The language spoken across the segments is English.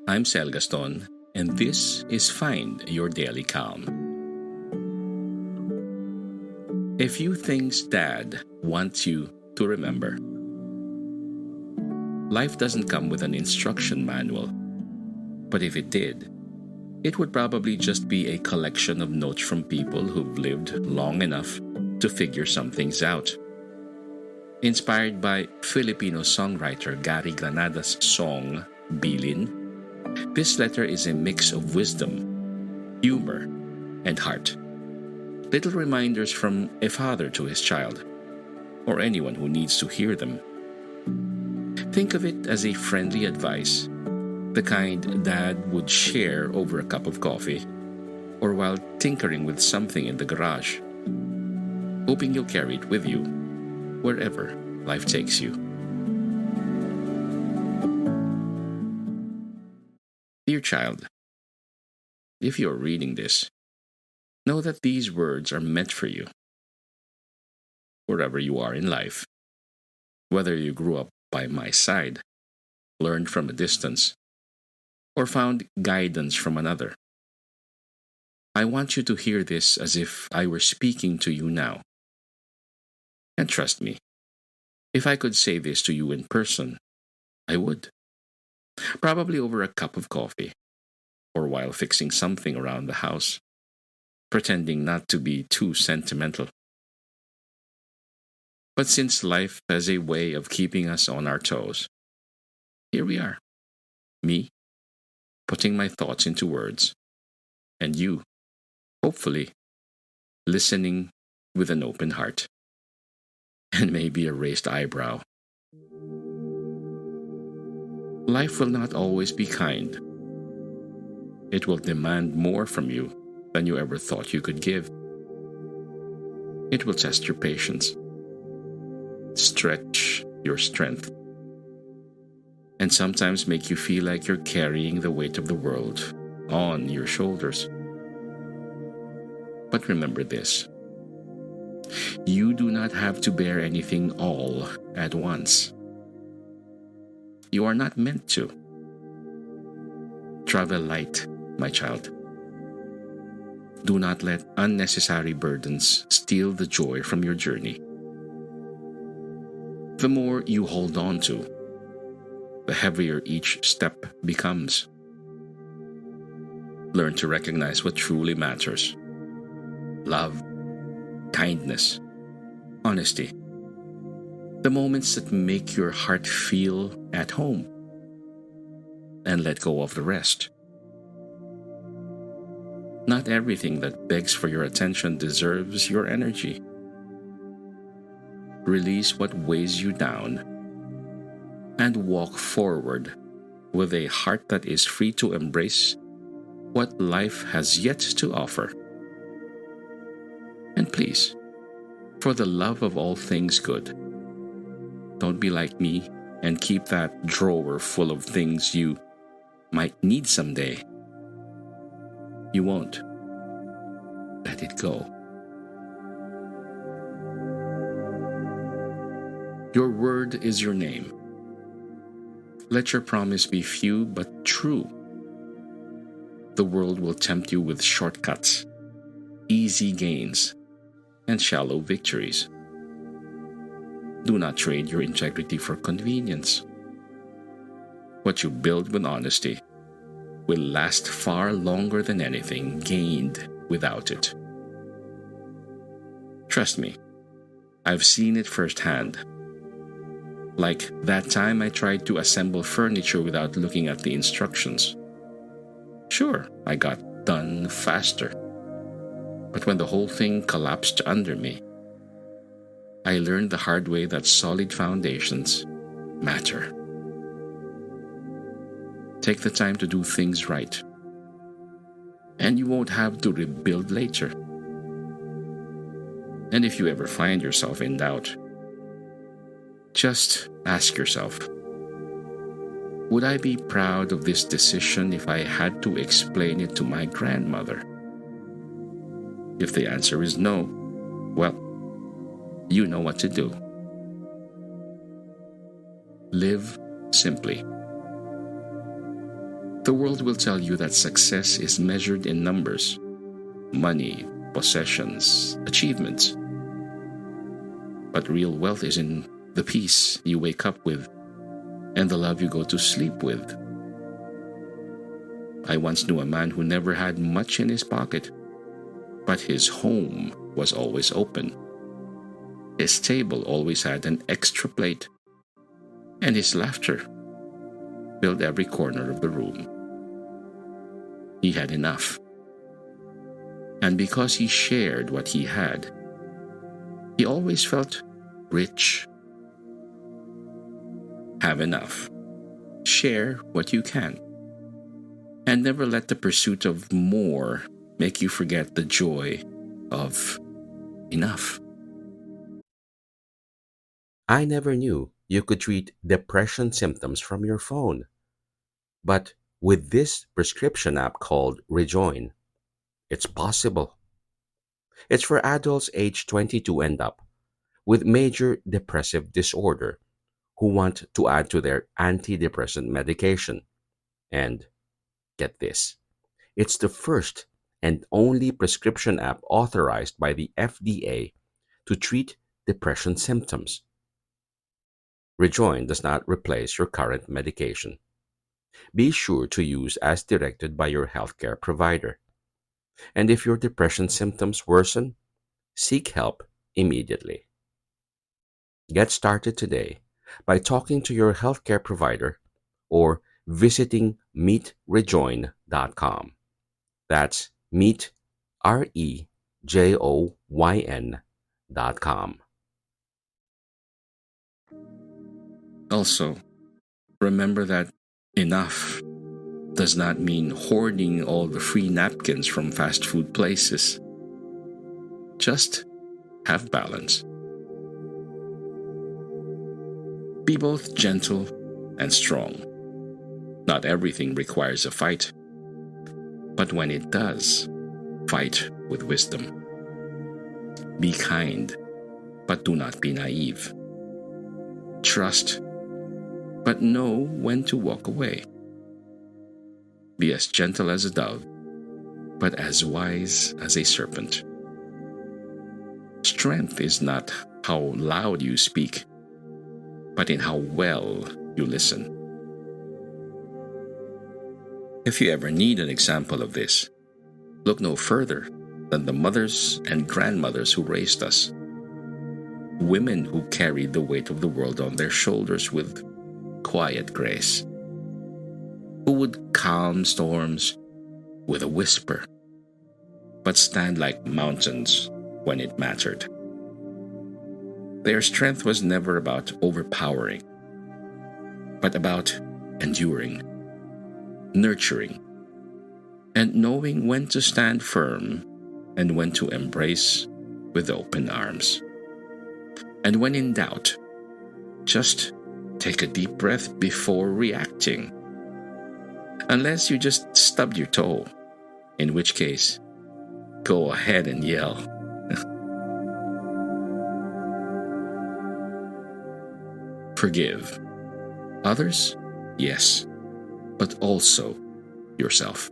I'm Sel Gaston, and this is Find Your Daily Calm. A few things Dad wants you to remember. Life doesn't come with an instruction manual, but if it did, it would probably just be a collection of notes from people who've lived long enough to figure some things out. Inspired by Filipino songwriter Gary Granada's song, Bilin, this letter is a mix of wisdom, humor, and heart. Little reminders from a father to his child, or anyone who needs to hear them. Think of it as a friendly advice, the kind Dad would share over a cup of coffee, or while tinkering with something in the garage, hoping you'll carry it with you wherever life takes you. Dear child, if you're reading this, know that these words are meant for you. Wherever you are in life, whether you grew up by my side, learned from a distance, or found guidance from another, I want you to hear this as if I were speaking to you now. And trust me, if I could say this to you in person, I would. Probably over a cup of coffee, or while fixing something around the house, pretending not to be too sentimental. But since life has a way of keeping us on our toes, here we are. Me, putting my thoughts into words, and you, hopefully, listening with an open heart, and maybe a raised eyebrow. Life will not always be kind. It will demand more from you than you ever thought you could give. It will test your patience, stretch your strength, and sometimes make you feel like you're carrying the weight of the world on your shoulders. But remember this: you do not have to bear anything all at once. You are not meant to. Travel light, my child. Do not let unnecessary burdens steal the joy from your journey. The more you hold on to, the heavier each step becomes. Learn to recognize what truly matters: love, kindness, honesty. The moments that make your heart feel at home. And let go of the rest. Not everything that begs for your attention deserves your energy. Release what weighs you down and walk forward with a heart that is free to embrace what life has yet to offer. And please, for the love of all things good, don't be like me and keep that drawer full of things you might need someday. You won't. Let it go. Your word is your name. Let your promise be few but true. The world will tempt you with shortcuts, easy gains, and shallow victories. Do not trade your integrity for convenience. What you build with honesty will last far longer than anything gained without it. Trust me, I've seen it firsthand. Like that time I tried to assemble furniture without looking at the instructions. Sure, I got done faster. But when the whole thing collapsed under me, I learned the hard way that solid foundations matter. Take the time to do things right, and you won't have to rebuild later. And if you ever find yourself in doubt, just ask yourself, would I be proud of this decision if I had to explain it to my grandmother? If the answer is no, well, you know what to do. Live simply. The world will tell you that success is measured in numbers, money, possessions, achievements. But real wealth is in the peace you wake up with and the love you go to sleep with. I once knew a man who never had much in his pocket, but his home was always open. His table always had an extra plate, and his laughter filled every corner of the room. He had enough. And because he shared what he had, he always felt rich. Have enough. Share what you can. And never let the pursuit of more make you forget the joy of enough. I never knew you could treat depression symptoms from your phone. But with this prescription app called Rejoin, it's possible. It's for adults aged 22 and up with major depressive disorder who want to add to their antidepressant medication. And get this, it's the first and only prescription app authorized by the FDA to treat depression symptoms. Rejoin does not replace your current medication. Be sure to use as directed by your healthcare provider. And if your depression symptoms worsen, seek help immediately. Get started today by talking to your healthcare provider or visiting meetrejoin.com. That's meet, REJOYN.com. Also, remember that enough does not mean hoarding all the free napkins from fast food places. Just have balance. Be both gentle and strong. Not everything requires a fight, but when it does, fight with wisdom. Be kind, but do not be naive. Trust, but know when to walk away. Be as gentle as a dove, but as wise as a serpent. Strength is not how loud you speak, but in how well you listen. If you ever need an example of this, look no further than the mothers and grandmothers who raised us. Women who carried the weight of the world on their shoulders with quiet grace, who would calm storms with a whisper, but stand like mountains when it mattered. Their strength was never about overpowering, but about enduring, nurturing, and knowing when to stand firm and when to embrace with open arms. And when in doubt, just take a deep breath before reacting. Unless you just stubbed your toe, in which case, go ahead and yell. Forgive. Others? Yes, but also yourself.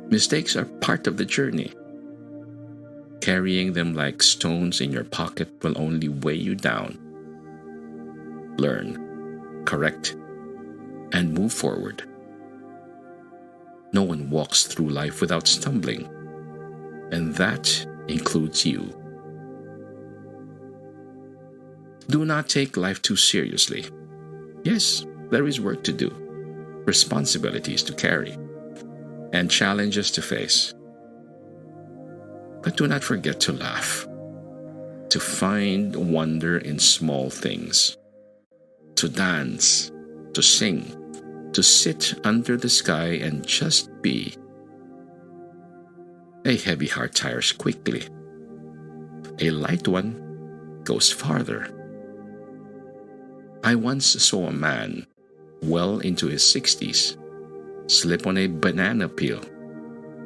Mistakes are part of the journey. Carrying them like stones in your pocket will only weigh you down. Learn, correct, and move forward. No one walks through life without stumbling, and that includes you. Do not take life too seriously. Yes, there is work to do, responsibilities to carry, and challenges to face. But do not forget to laugh, to find wonder in small things, to dance, to sing, to sit under the sky and just be. A heavy heart tires quickly. A light one goes farther. I once saw a man, well into his 60s, slip on a banana peel.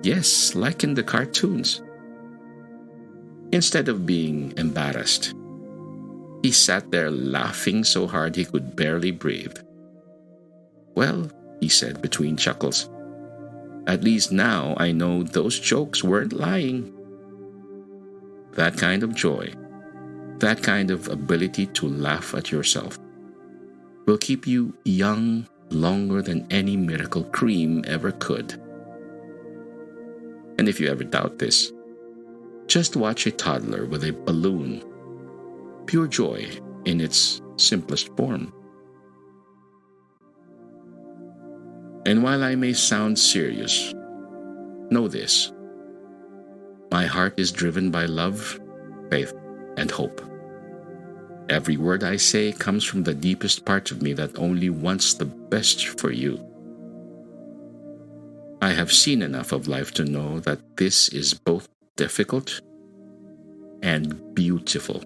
Yes, like in the cartoons. Instead of being embarrassed, he sat there laughing so hard he could barely breathe. Well, he said between chuckles. At least now I know those jokes weren't lying. That kind of joy, that kind of ability to laugh at yourself, will keep you young longer than any miracle cream ever could. And if you ever doubt this, just watch a toddler with a balloon. Pure joy in its simplest form. And while I may sound serious, know this: my heart is driven by love, faith, and hope. Every word I say comes from the deepest part of me that only wants the best for you. I have seen enough of life to know that this is both difficult and beautiful.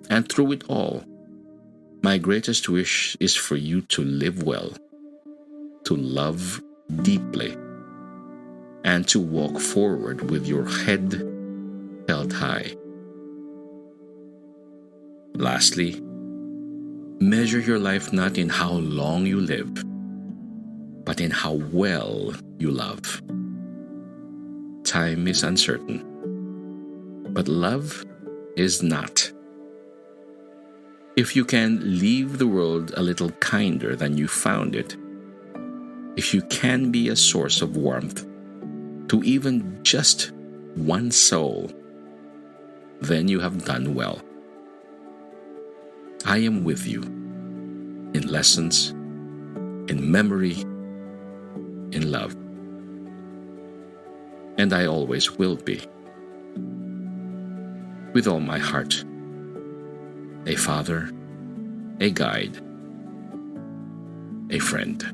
And through it all, my greatest wish is for you to live well, to love deeply, and to walk forward with your head held high. Lastly, measure your life not in how long you live, but in how well you love. Time is uncertain, but love is not. If you can leave the world a little kinder than you found it, if you can be a source of warmth to even just one soul, then you have done well. I am with you in lessons, in memory, in love. And I always will be. With all my heart, a father, a guide, a friend.